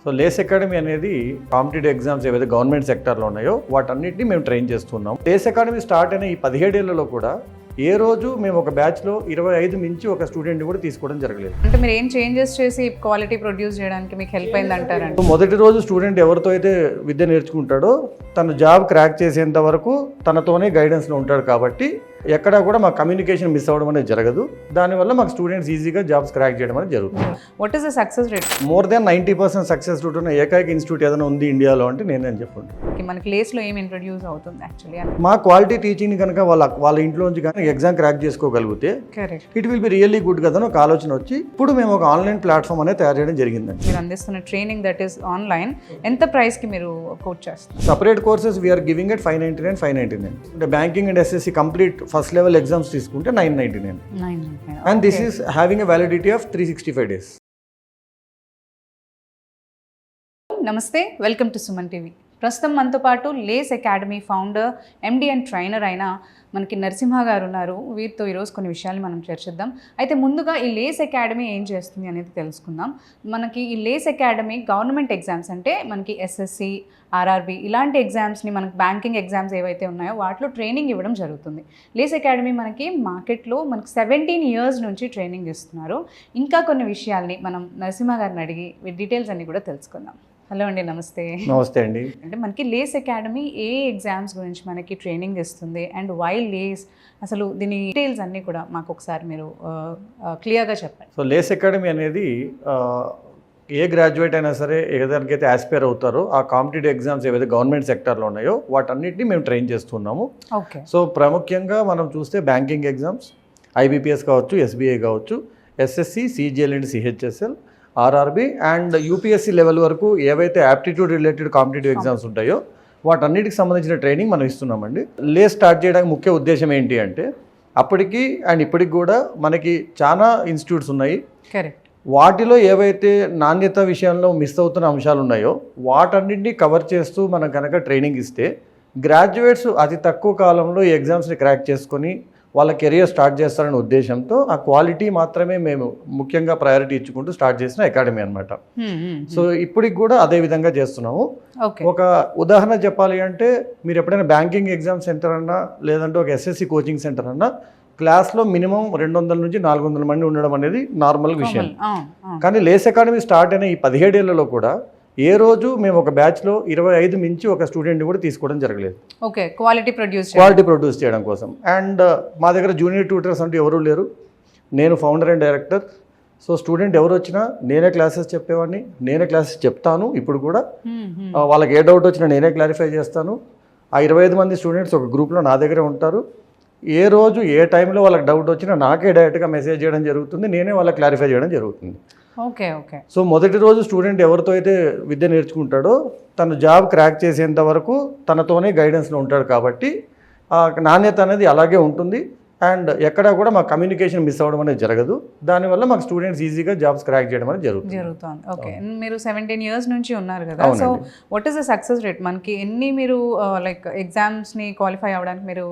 So Lay's academy అనేది competitive exams ఏవైతే government సెక్టార్లో ఉన్నాయో వాటన్నిటిని మేము ట్రైన్ చేస్తున్నాం. లేస్ అకాడమీ స్టార్ట్ అయిన ఈ 17 ఏళ్లలో కూడా ఏ రోజు మేము ఒక బ్యాచ్లో 25 మించి ఒక స్టూడెంట్ కూడా తీసుకోవడం జరగలేదు. అంటే మీరు ఏం చేంజెస్ చేసి క్వాలిటీ ప్రొడ్యూస్ చేయడానికి మీకు హెల్ప్ అయింది అంటారండి? మొదటి రోజు స్టూడెంట్ ఎవరితో అయితే విద్య నేర్చుకుంటాడో తను జాబ్ క్రాక్ చేసేంత వరకు తనతోనే గైడెన్స్లో ఉంటాడు కాబట్టి ఎక్కడా కూడా మా కమ్యూనికేషన్ మిస్ అవ్వడం అనేది జరగదు. దానివల్ల మాకు స్టూడెంట్స్ ఈజీగా జాబ్స్ క్రాక్ చేయడం అనేది జరుగుతుంది. What is the success rate? More than 90% success rate ఉన్న ఏకైక ఇన్స్టిట్యూట్ ఏదైనా ఉంది ఇండియాలో అంటే నేనేం చెప్పండి. మనకి లేస్లో ఏం ఇంట్రొడ్యూస్ అవుతుంది యాక్చువల్లీ? మా క్వాలిటీ టీచింగ్ కనుక వాళ్ళ ఇంట్లోంచి కనుక ఎగ్జామ్ క్రాక్ చేసుకోగలిగితే it will be really good కదా ఒక ఆలోచన వచ్చి ఇప్పుడు మేము ఒక ఆన్లైన్ ప్లాట్ఫామ్ అనేది తయారు చేయడం జరిగిందండి. మీరు అందిస్తున్న ట్రైనింగ్ దట్ ఈస్ ఆన్లైన్ ఎంత ప్రైస్కి మీరు కోచ్ చేస్తారు? Separate courses we are giving at 599 అంటే banking and SSC complete first level exams తీసుకుంటే 999 and this is having a validity of 365 days. నమస్తే, వెల్కమ్ టు సుమన్ టీవీ. ప్రస్తుతం మనతో పాటు Lace academy founder, MD and trainer అయిన మనకి నరసింహ గారు ఉన్నారు. వీరితో ఈరోజు కొన్ని విషయాలు మనం చర్చిద్దాం. అయితే ముందుగా ఈ లేస్ అకాడమీ ఏం చేస్తుంది అనేది తెలుసుకుందాం. మనకి ఈ లేస్ అకాడమీ గవర్నమెంట్ ఎగ్జామ్స్ అంటే మనకి ఎస్ఎస్సి, ఆర్ఆర్బి ఇలాంటి ఎగ్జామ్స్ని, మనకి బ్యాంకింగ్ ఎగ్జామ్స్ ఏవైతే ఉన్నాయో వాటిలో ట్రైనింగ్ ఇవ్వడం జరుగుతుంది. లేస్ అకాడమీ మనకి మార్కెట్లో మనకి 17 years నుంచి ట్రైనింగ్ ఇస్తున్నారు. ఇంకా కొన్ని విషయాల్ని మనం నరసింహ గారిని అడిగి డీటెయిల్స్ అన్ని కూడా తెలుసుకుందాం. హలో అండి, నమస్తే. నమస్తే అండి. అంటే మనకి లేస్ అకాడమీ ఏ ఎగ్జామ్స్ గురించి మనకి ట్రైనింగ్ ఇస్తుంది అండ్ వై లేస్, అసలు దీని డీటెయిల్స్ అన్నీ కూడా మాకు ఒకసారి మీరు క్లియర్గా చెప్పండి. సో లేస్ అకాడమీ అనేది ఏ గ్రాడ్యుయేట్ అయినా సరే ఏదానికైతే ఆస్పైర్ అవుతారో ఆ కాంపిటేటివ్ ఎగ్జామ్స్ ఏవైతే గవర్నమెంట్ సెక్టార్లో ఉన్నాయో వాటన్నిటిని మేము ట్రైన్ చేస్తున్నాము. ఓకే. సో ప్రాముఖ్యంగా మనం చూస్తే బ్యాంకింగ్ ఎగ్జామ్స్, ఐబీపీఎస్ కావచ్చు, ఎస్బీఐ కావచ్చు, SSC, CGL and CHSL, RRB and UPSC level వరకు ఏవైతే యాప్టిట్యూడ్ రిలేటెడ్ కాంపిటేటివ్ ఎగ్జామ్స్ ఉంటాయో వాటన్నిటికి సంబంధించిన ట్రైనింగ్ మనం ఇస్తున్నామండి. లేస్ స్టార్ట్ చేయడానికి ముఖ్య ఉద్దేశం ఏంటి అంటే అప్పటికి అండ్ ఇప్పటికి కూడా మనకి చాలా ఇన్స్టిట్యూట్స్ ఉన్నాయి. కరెక్ట్. వాటిలో ఏవైతే నాణ్యత విషయంలో మిస్ అవుతున్న అంశాలు ఉన్నాయో వాటన్నింటినీ కవర్ చేస్తూ మనం కనుక ట్రైనింగ్ ఇస్తే గ్రాడ్యుయేట్స్ అతి తక్కువ కాలంలో ఈ ఎగ్జామ్స్ని క్రాక్ చేసుకొని వాళ్ళ కెరియర్ స్టార్ట్ చేస్తారనే ఉద్దేశంతో ఆ క్వాలిటీ మాత్రమే మేము ముఖ్యంగా ప్రయారిటీ ఇచ్చుకుంటూ స్టార్ట్ చేసిన అకాడమీ అనమాట. సో ఇప్పటికి కూడా అదే విధంగా చేస్తున్నాము. ఒక ఉదాహరణ చెప్పాలి అంటే మీరు ఎప్పుడైనా బ్యాంకింగ్ ఎగ్జామ్ సెంటర్ అన్నా లేదంటే ఒక ఎస్ఎస్సి కోచింగ్ సెంటర్ అన్నా క్లాస్లో మినిమం 200 నుంచి 400 మంది ఉండడం అనేది నార్మల్ విషయం. కానీ లేస్ అకాడమీ స్టార్ట్ అయిన ఈ 17 ఏళ్లలో కూడా ఏ రోజు మేము ఒక బ్యాచ్లో 25 మించి ఒక స్టూడెంట్ కూడా తీసుకోవడం జరగలేదు. ఓకే. క్వాలిటీ ప్రొడ్యూస్ చేయడం కోసం. అండ్ మా దగ్గర జూనియర్ ట్యూటర్స్ అంటూ ఎవరూ లేరు. నేను founder and director. So student ఎవరు వచ్చినా నేనే క్లాసెస్ చెప్పేవాడిని, నేనే క్లాసెస్ చెప్తాను. ఇప్పుడు కూడా వాళ్ళకి ఏ డౌట్ వచ్చినా నేనే క్లారిఫై చేస్తాను. ఆ 25 మంది స్టూడెంట్స్ ఒక గ్రూప్లో నా దగ్గరే ఉంటారు. ఏ రోజు ఏ టైంలో వాళ్ళకి డౌట్ వచ్చినా నాకే డైరెక్ట్గా మెసేజ్ చేయడం జరుగుతుంది, నేనే వాళ్ళకి క్లారిఫై చేయడం జరుగుతుంది. ఓకే. ఓకే. సో మొదటి రోజు స్టూడెంట్ ఎవరితో అయితే విద్య నేర్చుకుంటాడో తను జాబ్ క్రాక్ చేసేంత వరకు తనతోనే గైడెన్స్లో ఉంటాడు కాబట్టి ఆ నాణ్యత అనేది అలాగే ఉంటుంది. అండ్ ఎక్కడా కూడా మా కమ్యూనికేషన్ మిస్ అవ్వడం అనేది జరగదు. దానివల్ల మాకు స్టూడెంట్స్ ఈజీగా జాబ్స్ క్రాక్ చేయడం అనేది జరుగుతుంది. ఓకే. మీరు 17 years నుంచి ఉన్నారు కదా. So what is the success rate? మనకి ఎన్ని మీరు లైక్ ఎగ్జామ్స్ని క్వాలిఫై అవ్వడానికి మీరు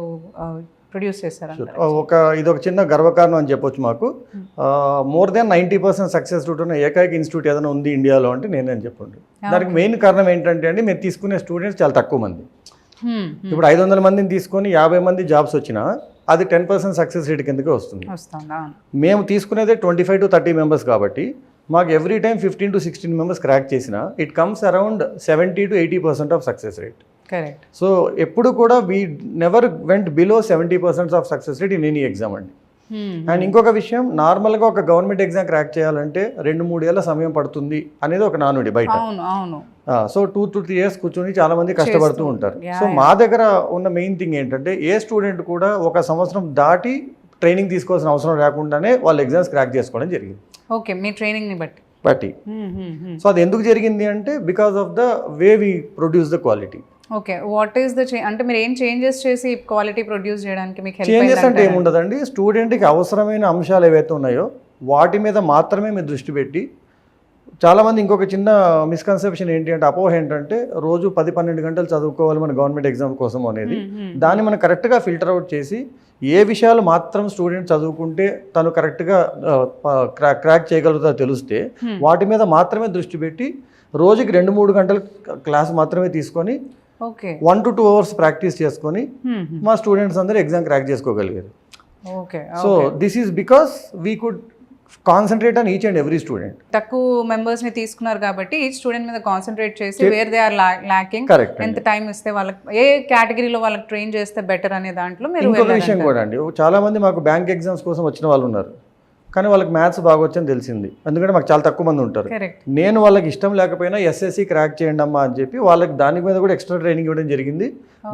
ప్రొడ్యూస్ చేస్తారా? ఇదొక చిన్న గర్వకారణం అని చెప్పొచ్చు మాకు. మోర్ దాన్ 90% సక్సెస్ రేట్ ఉన్న ఏకైక ఇన్స్టిట్యూట్ ఏదైనా ఉంది ఇండియాలో అంటే నేనేం చెప్పండి. దానికి మెయిన్ కారణం ఏంటంటే అండి మేము తీసుకునే స్టూడెంట్స్ చాలా తక్కువ మంది. ఇప్పుడు 500 మందిని తీసుకొని 50 మంది జాబ్స్ వచ్చినా అది 10% సక్సెస్ రేట్ కిందకే వస్తుంది. మేము తీసుకునేదే 25 to 30 మెంబర్స్ కాబట్టి మాకు every time 15 to 16 members crack చేసినా it comes around 70 to 80% of success rate. Correct. So ఎప్పుడు కూడా we never went below 70% of success rate in any exam అండి. అండ్ ఇంకొక విషయం, నార్మల్గా ఒక గవర్నమెంట్ ఎగ్జామ్ క్రాక్ చేయాలంటే 2-3 ఏళ్ళ సమయం పడుతుంది అనేది ఒక నానుడి బయట. సో 2 to 3 years కూర్చొని చాలా మంది కష్టపడుతూ ఉంటారు. సో మా దగ్గర ఉన్న మెయిన్ థింగ్ ఏంటంటే ఏ స్టూడెంట్ కూడా 1 సంవత్సరం దాటి ట్రైనింగ్ తీసుకోవాల్సిన అవసరం లేకుండానే వాళ్ళు ఎగ్జామ్స్ క్రాక్ చేసుకోవడం జరిగింది. ఓకే. మీ ట్రైనింగ్ని బట్టి. సో అది ఎందుకు జరిగింది అంటే because of the way we produce the quality. Okay. What is the అంటే మీరు ఏం చేంజెస్ చేసి క్వాలిటీ ప్రొడ్యూస్ చేయడానికి మీకు హెల్ప్ చేంజెస్ అంటే ఏముండదండి. స్టూడెంట్కి అవసరమైన అంశాలు ఏవైతే ఉన్నాయో వాటి మీద మాత్రమే మీరు దృష్టి పెట్టి, చాలామంది ఇంకొక చిన్న మిస్కన్సెప్షన్ ఏంటి అంటే అపోహ ఏంటంటే రోజు 10-12 గంటలు చదువుకోవాలి మన గవర్నమెంట్ ఎగ్జామ్ కోసం అనేది. దాన్ని మనం కరెక్ట్గా ఫిల్టర్ అవుట్ చేసి ఏ విషయాలు మాత్రం స్టూడెంట్ చదువుకుంటే తను కరెక్ట్గా క్రాక్ చేయగలుగుతా తెలిస్తే వాటి మీద మాత్రమే దృష్టి పెట్టి రోజుకి 2-3 గంటలు క్లాస్ మాత్రమే తీసుకొని ఓకే 1 to 2 hours ప్రాక్టీస్ చేసుకొని మా స్టూడెంట్స్ అందరూ ఎగ్జామ్ క్రాక్ చేసుకోగలిగారు. Okay so this is because we could concentrate on each and every student. తక్కువ మెంబర్స్ ని తీసుకున్నారు కాబట్టి ఈ స్టూడెంట్ మీద కాన్సన్ట్రేట్ చేసి where they are lacking, correct. ఎంత టైం ఇస్తే వాళ్ళకి ఏ కేటగిరీలో వాళ్ళకి ట్రైన్ చేస్తే బెటర్ అనే దాంట్లో మీరు ఇంకొక విషయం కూడా అండి, చాలా మంది మాకు బ్యాంక్ ఎగ్జామ్స్ కోసం వచ్చిన వాళ్ళు ఉన్నారు, కానీ వాళ్ళకి మ్యాథ్స్ బాగా వచ్చని తెలిసింది, ఎందుకంటే మాకు చాలా తక్కువ మంది ఉంటారు. కరెక్ట్. నేను వాళ్ళకి ఇష్టం లేకపోయినా ఎస్ఎస్సి క్రాక్ చేయండి అమ్మా అని చెప్పి వాళ్ళకి దాని మీద కూడా ఎక్స్ట్రా ట్రైనింగ్ ఇవ్వడం జరిగింది.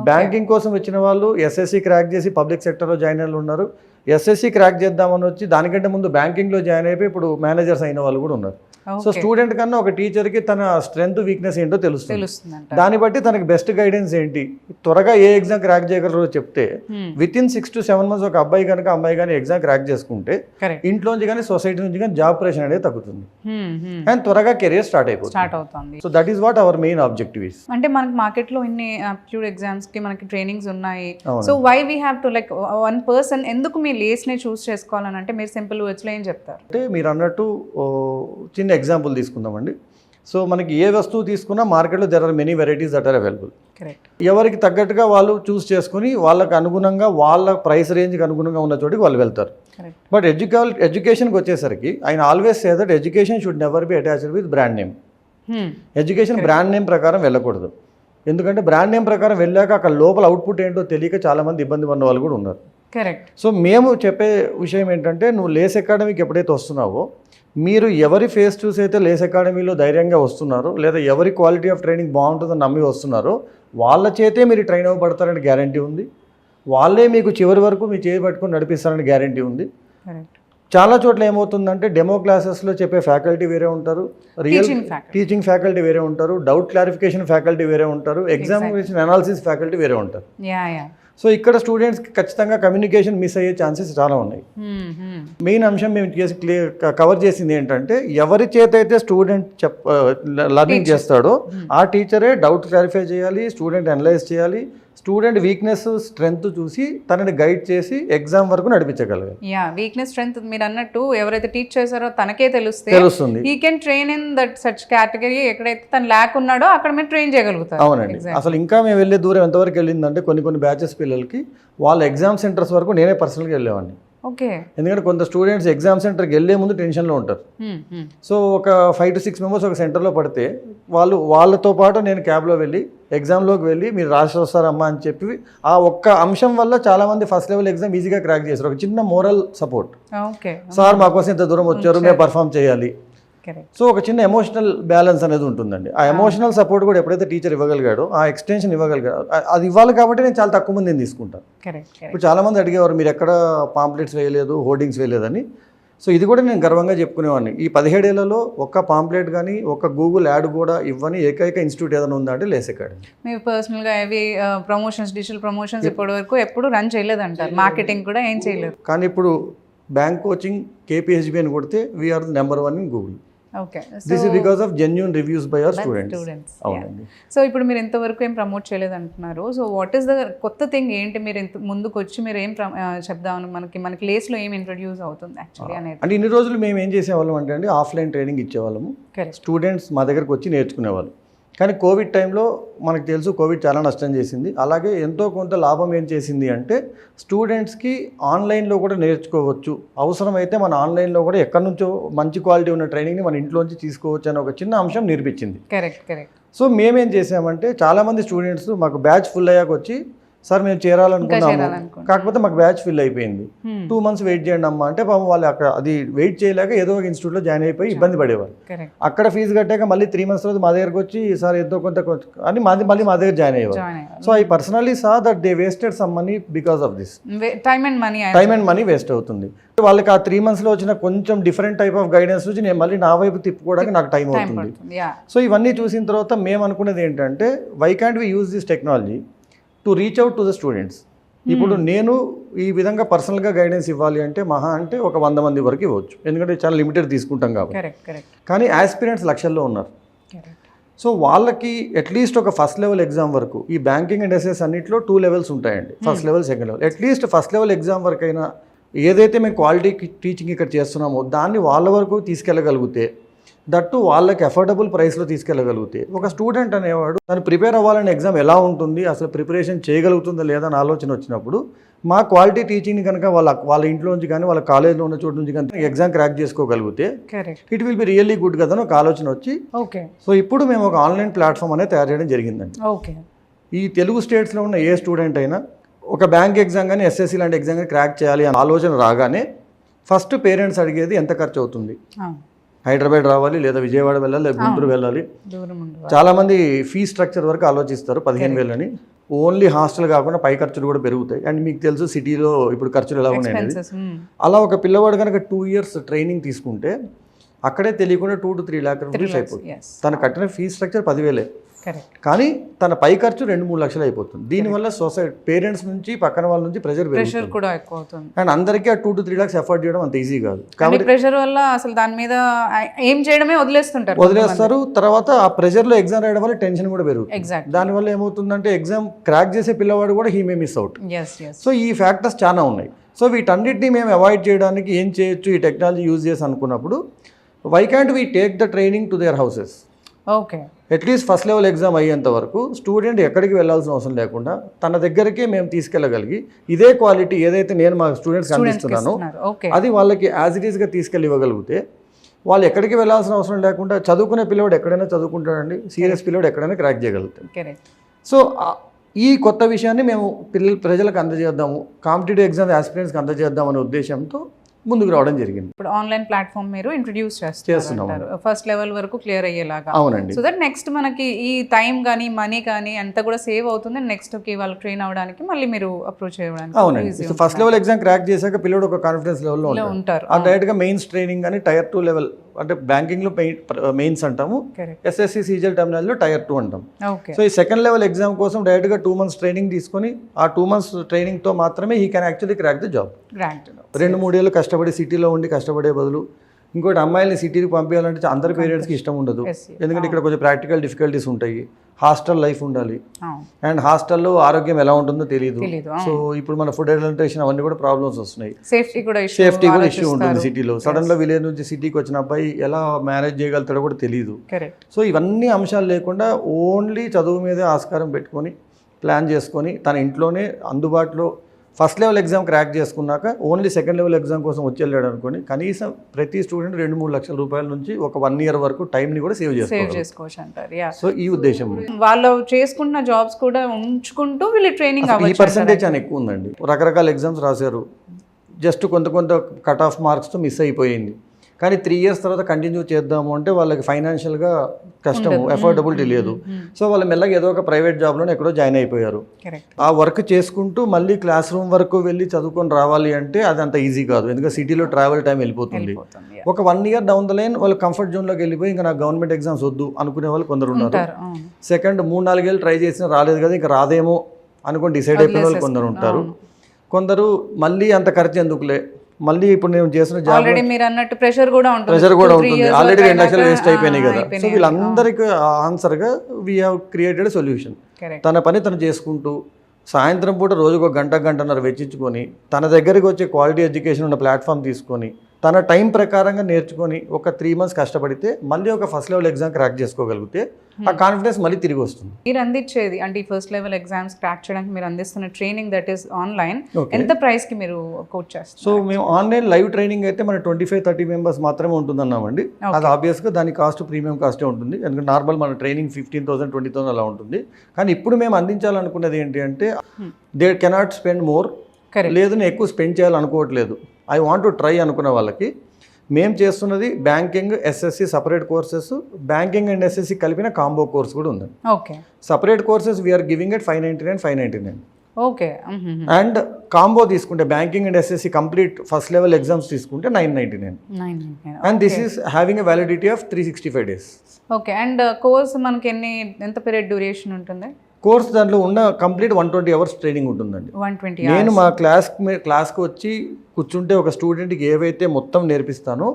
బ్యాంకింగ్ కోసం వచ్చిన వాళ్ళు ఎస్ఎస్సి క్రాక్ చేసి పబ్లిక్ సెక్టర్లో జాయిన్ అయిన ఉన్నారు, ఎస్ఎస్సి క్రాక్ చేద్దామని వచ్చి దానికంటే ముందు బ్యాంకింగ్లో జాయిన్ అయిపోయి ఇప్పుడు మేనేజర్స్ అయిన వాళ్ళు కూడా ఉన్నారు. సో స్టూడెంట్ కన్నా ఒక టీచర్కి తన స్ట్రెంగ్త్ వీక్నెస్ ఏంటో తెలుస్తుంది, దాన్ని బట్టి తనకి బెస్ట్ గైడెన్స్ ఏంటి, త్వరగా ఏ ఎగ్జామ్ క్రాక్ చేయగలరో చెప్తే విత్ ఇన్ 6 to 7 months ఒక అబ్బాయి కనుక అమ్మాయి కానీ ఎగ్జామ్ క్రాక్ చేసుకుంటే ఇంట్లోంచి కానీ సొసైటీ నుంచి కానీ జాబ్ ప్రెషర్ అనేది తగ్గుతుంది అండ్ త్వరగా కెరీర్ స్టార్ట్ అవుతుంది. So that is what our main objective is. అంటే మనకి మార్కెట్లో ఇన్ని ఆప్టిట్యూడ్ ఎగ్జామ్స్ కి మనకి ట్రైనింగ్స్ ఉన్నాయి. So why we have to like one person ఎందుకు మీ లేస్ ని చూస్ చేసుకోవాలని అంటే మీరు సింపుల్ వర్డ్స్ లో ఏం చెప్తారు? అంటే మీరు అన్నట్టు చిన్న ఎగ్జాంపుల్ తీసుకుందామండి. సో మనకి ఏ వస్తువు తీసుకున్నా మార్కెట్లో there are many varieties that are available. Correct. ఎవరికి తగ్గట్టుగా వాళ్ళు చూస్ చేసుకుని వాళ్ళకి అనుగుణంగా వాళ్ళ ప్రైస్ రేంజ్కి అనుగుణంగా ఉన్న చోటికి వాళ్ళు వెళ్తారు. బట్ ఎడ్యుకేషన్కి వచ్చేసరికి ఆయన always say that education should never be attached with brand name. Education brand name ప్రకారం వెళ్ళకూడదు, ఎందుకంటే బ్రాండ్ నేమ్ ప్రకారం వెళ్ళాక అక్కడ లోపల అవుట్పుట్ ఏంటో తెలియక చాలామంది ఇబ్బంది పడిన వాళ్ళు కూడా ఉన్నారు. కరెక్ట్. సో మేము చెప్పే విషయం ఏంటంటే నువ్వు లేస్ అకాడమీకి ఎప్పుడైతే వస్తున్నావో మీరు ఎవరి ఫేస్ చూసి అయితే లేస్ అకాడమీలో ధైర్యంగా వస్తున్నారో లేదా ఎవరి క్వాలిటీ ఆఫ్ ట్రైనింగ్ బాగుంటుందని నమ్మి వస్తున్నారో వాళ్ళ చేతే మీరు ట్రైన్ అవ్వబడతారని గ్యారంటీ ఉంది, వాళ్ళే మీకు చివరి వరకు మీ చేయి పట్టుకొని నడిపిస్తారని గ్యారంటీ ఉంది. చాలా చోట్ల ఏమవుతుందంటే డెమో క్లాసెస్లో చెప్పే ఫ్యాకల్టీ వేరే ఉంటారు, రియల్ టీచింగ్ ఫ్యాకల్టీ వేరే ఉంటారు, డౌట్ క్లారిఫికేషన్ ఫ్యాకల్టీ వేరే ఉంటారు, ఎగ్జామినేషన్ అనాలిసిస్ ఫ్యాకల్టీ వేరే ఉంటారు. సో ఇక్కడ స్టూడెంట్స్కి ఖచ్చితంగా కమ్యూనికేషన్ మిస్ అయ్యే ఛాన్సెస్ చాలా ఉన్నాయి. మెయిన్ అంశం మేము కవర్ చేసింది ఏంటంటే ఎవరి చేత అయితే స్టూడెంట్ లర్నింగ్ చేస్తాడో ఆ టీచరే డౌట్ క్లారిఫై చేయాలి, స్టూడెంట్ అనలైజ్ చేయాలి, స్టూడెంట్ వీక్నెస్ స్ట్రెంగ్త్ చూసి తనని గైడ్ చేసి ఎగ్జామ్ వరకు నడిపించగలగాలి. వీక్నెస్ స్ట్రెంగ్త్ మీరు అన్నట్టు ఎవరైతే టీచ్ చేశారో తనకే తెలుస్తుంది. He can train in that such category, ఎక్కడైతే తను ల్యాక్ ఉన్నాడో అక్కడ మీరు ట్రైన్ చేయగలుగుతారు. అవునండి. అసలు ఇంకా మేము వెళ్ళే దూరం ఎంతవరకు వెళ్ళిందంటే కొన్ని బ్యాచెస్ పిల్లలకి వాళ్ళ ఎగ్జామ్ సెంటర్స్ వరకు నేనే పర్సనల్గా వెళ్ళేవాడిని. ఓకే. ఎందుకంటే కొంత స్టూడెంట్స్ ఎగ్జామ్ సెంటర్కి వెళ్ళే ముందు టెన్షన్లో ఉంటారు. సో ఒక 5 to 6 members ఒక సెంటర్లో పడితే వాళ్ళతో పాటు నేను క్యాబ్లో వెళ్ళి ఎగ్జామ్లోకి వెళ్ళి మీరు రాసి వస్తారమ్మా అని చెప్పి ఆ ఒక్క అంశం వల్ల చాలామంది ఫస్ట్ లెవెల్ ఎగ్జామ్ ఈజీగా క్రాక్ చేశారు. ఒక చిన్న మోరల్ సపోర్ట్, సార్ మాకోసం ఇంత దూరం వచ్చారు మేము పర్ఫామ్ చేయాలి. సో ఒక చిన్న ఎమోషనల్ బ్యాలెన్స్ అనేది ఉంటుందండి. ఆ ఎమోషనల్ సపోర్ట్ కూడా ఎప్పుడైతే టీచర్ ఇవ్వగలిగాడో ఆ ఎక్స్టెన్షన్ ఇవ్వగలిగాడు అది ఇవ్వాలి కాబట్టి నేను చాలా తక్కువ మందిని తీసుకుంటాను. ఇప్పుడు చాలామంది అడిగేవారు మీరు ఎక్కడ పాంప్లెట్స్ వేయలేదు, హోర్డింగ్స్ వేయలేదని. సో ఇది కూడా నేను గర్వంగా చెప్పుకునేవాడిని. ఈ 17 ఏళ్లలో ఒక్క పాంప్లెట్ కానీ ఒక్క గూగుల్ యాడ్ కూడా ఇవ్వని ఏకైక ఇన్స్టిట్యూట్ ఏదైనా ఉందంటే లేస్ అకాడమీ. మీరు పర్సనల్గా అవి ప్రమోషన్స్, డిజిటల్ ప్రమోషన్స్ ఇప్పటి వరకు ఎప్పుడు రన్ చేయలేదంటారు, మార్కెటింగ్ కూడా ఏం చేయలేదు. కానీ ఇప్పుడు బ్యాంక్ కోచింగ్ KPHB అని కొడితే we're number 1 in Google. This is because of genuine reviews by our students. అవునండి. సో ఇప్పుడు మీరు ఇంతవరకు ఏం ప్రమోట్ చేయలేదు అంటున్నారు. సో వాట్ ఈస్ ద కొత్త థింగ్ ఏంటి మీరు ముందుకు వచ్చి మీరు ఏం చెప్దామని మనకి లేస్లో ఏం ఇంట్రొడ్యూస్ అవుతుంది యాక్చువల్లీ అనేది? అంటే ఇన్ని రోజులు మేము ఏం చేసేవాళ్ళం అంటే అండి ఆఫ్లైన్ ట్రైనింగ్ ఇచ్చేవాళ్ళము, స్టూడెంట్స్ మా దగ్గరకు వచ్చి నేర్చుకునేవాళ్ళు. కానీ కోవిడ్ టైంలో మనకు తెలుసు కోవిడ్ చాలా నష్టం చేసింది. అలాగే ఎంతో కొంత లాభం ఏం చేసింది అంటే స్టూడెంట్స్కి ఆన్లైన్లో కూడా నేర్చుకోవచ్చు, అవసరమైతే మన ఆన్లైన్లో కూడా ఎక్కడి నుంచో మంచి క్వాలిటీ ఉన్న ట్రైనింగ్ని మన ఇంట్లోంచి తీసుకోవచ్చు అని ఒక చిన్న అంశం నేర్పించింది. కరెక్ట్. సో మేమేం చేసామంటే చాలామంది స్టూడెంట్స్ మాకు బ్యాచ్ ఫుల్ అయ్యాక వచ్చి సార్ మేము చేరాలనుకున్నాము కాకపోతే మాకు బ్యాచ్ ఫిల్ అయిపోయింది, 2 months వెయిట్ చేయండి అమ్మా అంటే పాపం వాళ్ళు అక్కడ అది వెయిట్ చేయలేక ఏదో ఒక ఇన్స్టిట్యూట్లో జాయిన్ అయిపోయి ఇబ్బంది పడేవారు. అక్కడ ఫీజు కట్టాక మళ్ళీ 3 months తర్వాత మా దగ్గరకు వచ్చి సార్ ఎంతో కొంత అని మళ్ళీ మా దగ్గర జాయిన్ అయ్యేవారు. So I personally saw that they wasted some money because of this. Time and money waste అవుతుంది. వాళ్ళకి ఆ 3 monthsలో వచ్చిన కొంచెం డిఫరెంట్ టైప్ ఆఫ్ గైడెన్స్ నుంచి నేను మళ్ళీ నా వైపు తిప్పుకోవడానికి నాకు టైం అవుతుంది. సో ఇవన్నీ చూసిన తర్వాత మేము అనుకున్నది ఏంటంటే why can't we use this technology to reach out to the students. ఇప్పుడు నేను ఈ విధంగా పర్సనల్గా గైడెన్స్ ఇవ్వాలి అంటే మహా అంటే ఒక 100 మంది వరకు ఇవ్వచ్చు, ఎందుకంటే చాలా లిమిటెడ్ తీసుకుంటాం కాబట్టి. కానీ ఆస్పిరెంట్స్ లక్షల్లో ఉన్నారు. సో వాళ్ళకి అట్లీస్ట్ ఒక ఫస్ట్ లెవెల్ ఎగ్జామ్ వరకు ఈ బ్యాంకింగ్ అండ్ ఎస్ఎస్ అన్నింటిలో 2 levels ఉంటాయండి, first level, second level. At least first level exam వరకు అయినా ఏదైతే మేము క్వాలిటీ టీచింగ్ ఇక్కడ చేస్తున్నామో దాన్ని వాళ్ళ వరకు తీసుకెళ్ళగలిగితే దట్టు వాళ్ళకి అఫోర్డబుల్ ప్రైస్లో తీసుకెళ్ళగలిగితే ఒక స్టూడెంట్ అనేవాడు తను ప్రిపేర్ అవ్వాలని ఎగ్జామ్ ఎలా ఉంటుంది, అసలు ప్రిపరేషన్ చేయగలుగుతుందా లేదా అని ఆలోచన వచ్చినప్పుడు మా క్వాలిటీ టీచింగ్ కనుక వాళ్ళ ఇంట్లో నుంచి కానీ వాళ్ళ కాలేజ్లో ఉన్న చోటు నుంచి కానీ ఎగ్జామ్ క్రాక్ చేసుకోగలిగితే it will be really good కదా అని ఒక ఆలోచన వచ్చి సో ఇప్పుడు మేము ఒక ఆన్లైన్ ప్లాట్ఫామ్ అనేది తయారు చేయడం జరిగిందండి. ఈ తెలుగు స్టేట్స్లో ఉన్న ఏ స్టూడెంట్ అయినా ఒక బ్యాంక్ ఎగ్జామ్ కానీ ఎస్ఎస్సి లాంటి ఎగ్జామ్ కానీ క్రాక్ చేయాలి అనే ఆలోచన రాగానే ఫస్ట్ పేరెంట్స్ అడిగేది ఎంత ఖర్చు అవుతుంది, హైదరాబాద్ రావాలి లేదా విజయవాడ వెళ్ళాలి లేదా గుంటూరు వెళ్ళాలి. చాలామంది ఫీ స్ట్రక్చర్ వరకు ఆలోచిస్తారు 15,000 అని. ఓన్లీ హాస్టల్ కాకుండా పై ఖర్చులు కూడా పెరుగుతాయి. అండ్ మీకు తెలుసు సిటీలో ఇప్పుడు ఖర్చులు ఎలా ఉన్నాయి. అలా ఒక పిల్లవాడు కనుక 2 years ట్రైనింగ్ తీసుకుంటే అక్కడే తెలియకుండా 2 to 3 lakh రూపీస్ అయిపోతుంది. తను కట్టిన ఫీ స్ట్రక్చర్ 10,000, కానీ తన పై ఖర్చు 2-3 లక్షలు అయిపోతుంది. దీనివల్ల సొసైటీ పేరెంట్స్ నుంచి పక్కన వాళ్ళ నుంచి ప్రెషర్ కూడా ఎక్కువ అవుతుంది. అండ్ అందరికీ ఆ 2 to 3 lakhs ఎఫర్ట్ చేయడం అంత ఈజీ కాదు. కాబట్టి ప్రెషర్ వల్ల అసలు దాని మీద ఏం చేయడమే వదిలేస్తారు. తర్వాత ఆ ప్రెషర్ లో ఎగ్జామ్ రాయడం వల్ల టెన్షన్ కూడా పెరుగుతుంది. దానివల్ల ఏమవుతుందంటే ఎగ్జామ్ క్రాక్ చేసే పిల్లవాడు కూడా he may miss out. So ఈ ఫ్యాక్టర్స్ చాలా ఉన్నాయి. సో వీటన్నిటిని మేము అవాయిడ్ చేయడానికి ఏం చేయొచ్చు ఈ టెక్నాలజీ యూజ్ చేసి అనుకున్నప్పుడు why can't we take the training to their houses. At least first level exam అయ్యేంత వరకు స్టూడెంట్ ఎక్కడికి వెళ్ళాల్సిన అవసరం లేకుండా తన దగ్గరికే మేము తీసుకెళ్ళగలిగి ఇదే క్వాలిటీ ఏదైతే నేను మా స్టూడెంట్స్కి అందిస్తున్నానో అది వాళ్ళకి యాజ్ ఇట్ ఈస్గా తీసుకెళ్ళి ఇవ్వగలిగితే వాళ్ళు ఎక్కడికి వెళ్ళాల్సిన అవసరం లేకుండా చదువుకునే పిల్లవాడు ఎక్కడైనా చదువుకుంటాడండి, సీరియస్ పిల్లవాడు ఎక్కడైనా క్రాక్ చేయగలుగుతాడు. సో ఈ కొత్త విషయాన్ని మేము ప్రజలకు అందజేద్దాము, కాంపిటేటివ్ ఎగ్జామ్ ఆస్పిరెంట్స్కి అందజేద్దాం అనే ఉద్దేశంతో ముందుకు రావడం జరిగింది. ఇప్పుడు ఆన్లైన్ ప్లాట్ఫామ్ మీరు ఇంట్రడ్యూస్ చేస్తున్నారు ఫస్ట్ లెవెల్ వరకు క్లియర్ అయ్యేలాగా. అవునండి. సో దట్ నెక్స్ట్ మనకి ఈ టైం కానీ మనీ కానీ అంతా కూడా సేవ్ అవుతుంది. నెక్స్ట్ కి వాళ్ళు ట్రైన్ అవ్వడానికి మళ్ళీ మీరు అప్రోచ్ చేయడానికి. అవునండి. ఫస్ట్ లెవెల్ ఎగ్జామ్ క్రాక్ చేశాక పిల్లడు ఒక కాన్ఫిడెన్స్ లెవెల్లో ఉంటారు. ఆ డైరెక్ట్ గా మెయిన్స్ ట్రైనింగ్ కానీ Tier 2 లెవెల్ అంటే బ్యాంకింగ్ లో మెయిన్స్ అంటాము, ఎస్ఎస్సి సీజీఎల్ టెర్మినాల్లో Tier 2 అంటాం. సో ఈ సెకండ్ లెవెల్ ఎగ్జామ్ కోసం డైరెక్ట్ గా 2 months ట్రైనింగ్ తీసుకొని ఆ 2 months ట్రైనింగ్ తో మాత్రమే he can actually crack the job. 2-3 ఏళ్ళు కష్టపడి సిటీలో ఉండి కష్టపడే బదులు ఇంకోటి అమ్మాయిల్ని సిటీకి పంపించాలంటే అందరి పేరెంట్స్కి ఇష్టం ఉండదు. ఎందుకంటే ఇక్కడ కొంచెం ప్రాక్టికల్ డిఫికల్టీస్ ఉంటాయి, హాస్టల్ లైఫ్ ఉండాలి, అండ్ హాస్టల్లో ఆరోగ్యం ఎలా ఉంటుందో తెలియదు. సో ఇప్పుడు మన ఫుడ్ అడల్టరేషన్ అవన్నీ కూడా ప్రాబ్లమ్స్ వస్తున్నాయి, సేఫ్టీ కూడా ఇష్యూ ఉంటుంది సిటీలో. సడన్ గా విలేజ్ నుంచి సిటీకి వచ్చిన అబ్బాయి ఎలా మేనేజ్ చేయగలుగుతాడో కూడా తెలియదు. సో ఇవన్నీ అంశాలు లేకుండా ఓన్లీ చదువు మీదే ఆస్కారం పెట్టుకొని ప్లాన్ చేసుకొని తన ఇంట్లోనే అందుబాటులో ఫస్ట్ లెవెల్ ఎగ్జామ్ క్రాక్ చేసుకున్నాక ఓన్లీ సెకండ్ లెవెల్ ఎగ్జామ్ కోసం వచ్చి వెళ్ళాడు అనుకోండి, కనీసం ప్రతి స్టూడెంట్ 2-3 లక్షల రూపాయల నుంచి ఒక 1 year వరకు టైంని కూడా సేవ్ చేసుకోవచ్చు అంటారు. సో ఈ ఉద్దేశం వాళ్ళు చేసుకున్న జాబ్స్ కూడా ఉంచుకుంటూ వీళ్ళు ట్రైనింగ్ ఈ పర్సెంటేజ్ అని ఎక్కువ ఉందండి. రకరకాల ఎగ్జామ్స్ రాశారు, జస్ట్ కొంత కట్ ఆఫ్ మార్క్స్తో మిస్ అయిపోయింది, కానీ 3 years తర్వాత కంటిన్యూ చేద్దాము అంటే వాళ్ళకి ఫైనాన్షియల్గా కష్టము, ఎఫోర్డబిలిటీ లేదు. సో వాళ్ళు మెల్లగా ఏదో ఒక ప్రైవేట్ జాబ్లోనే ఎక్కడో జాయిన్ అయిపోయారు. ఆ వర్క్ చేసుకుంటూ మళ్ళీ క్లాస్ రూమ్ వరకు వెళ్ళి చదువుకొని రావాలి అంటే అది అంత ఈజీ కాదు, ఎందుకంటే సిటీలో ట్రావెల్ టైం వెళ్ళిపోతుంది. ఒక 1 year డౌన్ ద లైన్ వాళ్ళు కంఫర్ట్ జోన్లోకి వెళ్ళిపోయి ఇంకా నాకు గవర్నమెంట్ ఎగ్జామ్స్ వద్దు అనుకునే వాళ్ళు కొందరు ఉన్నారు. సెకండ్ 3-4 ఏళ్ళు ట్రై చేసినా రాలేదు కదా ఇంకా రాదేమో అనుకుని డిసైడ్ అయిపోయిన వాళ్ళు కొందరు ఉంటారు. కొందరు మళ్ళీ అంత ఖర్చు ఎందుకులే, మళ్ళీ ఇప్పుడు నేను చేసిన జాబ్ మీరు అన్నట్టు ప్రెషర్ కూడా ఉంటుంది, ఆల్రెడీ 2 లక్షలు వేస్ట్ అయిపోయినాయి కదా. సో వీళ్ళందరికీ ఆన్సర్గా వీ హ్యావ్ క్రియేటెడ్ సొల్యూషన్. తన పని తను చేసుకుంటూ సాయంత్రం పూట రోజుకు 1-1.5 వెచ్చించుకొని తన దగ్గరికి వచ్చే క్వాలిటీ ఎడ్యుకేషన్ ఉన్న ప్లాట్ఫామ్ తీసుకొని తన టైం ప్రకారంగా నేర్చుకొని ఒక 3 months కష్టపడితే మళ్ళీ ఒక ఫస్ట్ లెవెల్ ఎగ్జామ్ క్రాక్ చేసుకోగలిగితే ఆ కాన్ఫిడెన్స్ మళ్ళీ తిరిగి వస్తుంది. మీరు అందించేది అంటే ఈ ఫస్ట్ లెవెల్ ఎగ్జామ్స్ క్రాక్ చేయడానికి మీరు అందిస్తున్న ట్రైనింగ్ దట్ ఈస్ ఆన్లైన్ ఎంత ప్రైస్ కి మీరు కోచ్ చేస్తారు? సో మేము ఆన్లైన్ లైవ్ ట్రైనింగ్ అయితే మన 25-30 members మాత్రమే ఉంటుందన్నామండి. అది ఆబ్వియస్గా దాని కాస్ట్ ప్రీమియం కాస్టే ఉంటుంది, ఎందుకంటే నార్మల్ మన ట్రైనింగ్ 15,000 20,000 అలా ఉంటుంది. కానీ ఇప్పుడు మేము అందించాలనుకున్నది ఏంటి అంటే దే కెనాట్ స్పెండ్ మోర్, లేదు నేను ఎక్కువ స్పెండ్ చేయాలనుకోవట్లేదు, ఐ వాంట్ టు ట్రై అనుకున్న వాళ్ళకి మేము చేస్తున్నది banking SSC separate courses, banking and SSC కలిపిన కాంబో కోర్స్ కూడా ఉంది. Separate courses we are giving at 599. And combo తీసుకుంటే banking and SSC complete first level exams తీసుకుంటే 999. And this is having a validity of 365 days. Okay. And course మనకి ఎంత period duration ఉంటుంది? Course దాంట్లో ఉన్న కంప్లీట్ 120 hours ట్రైనింగ్ ఉంటుందండి. నేను మా క్లాస్కి వచ్చి కూర్చుంటే ఒక స్టూడెంట్కి ఏవైతే మొత్తం నేర్పిస్తానో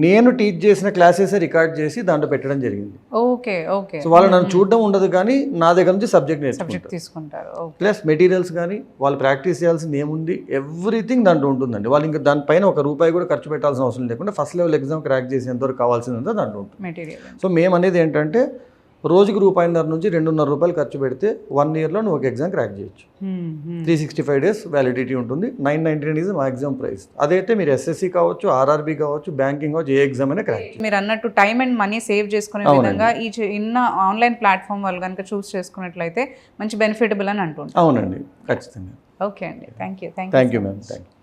నేను టీచ్ చేసిన క్లాసెస్ రికార్డ్ చేసి దాంట్లో పెట్టడం జరిగింది. Okay okay. సో వాళ్ళు నన్ను చూడడం ఉండదు, కానీ నా దగ్గర నుంచి సబ్జెక్ట్ సబ్జెక్ట్ నేర్చుకుంటారు. తీసుకుంటారు. ప్లస్ మెటీరియల్స్ కానీ వాళ్ళు ప్రాక్టీస్ చేయాల్సింది ఏముంది, ఎవ్రీథింగ్ దాంట్లో ఉంటుందండి. వాళ్ళు ఇంకా దానిపైన ₹1 కూడా ఖర్చు పెట్టాల్సిన అవసరం లేకుండా ఫస్ట్ లెవెల్ ఎగ్జామ్ క్రాక్ చేసేంతవరకు కావాల్సిందంతా దాంట్లో ఉంటుంది. మెటీరియల్. సో మేము అనేది ఏంటంటే రోజుకి ₹1.5 నుంచి ₹2.5 ఖర్చు పెడితే 1 ఇయర్లో నువ్వు ఒక ఎగ్జామ్ క్రాక్ చేయొచ్చు. 365 days వ్యాలిడిటీ ఉంటుంది. 999 ఈజ్ మా ఎగ్జామ్ ప్రైస్. అదైతే మీరు SSC కావచ్చు, RRB కావచ్చు, బ్యాంకింగ్ కావచ్చు, ఏ ఎగ్జామ్ అయినా క్రాక్ చేయొచ్చు. మీరు అన్నట్టు టైం అండ్ మనీ సేవ్ చేసుకునే విధంగా ఈ ఇన్న ఆన్లైన్ ప్లాట్ఫామ్ వాళ్ళు కనుక చూస్ చేసుకున్నట్లయితే మంచి బెనిఫిటబుల్ అని అంటుంటారు. అవునండి, ఖచ్చితంగా. ఓకే అండి, thank you ma'am, thank you.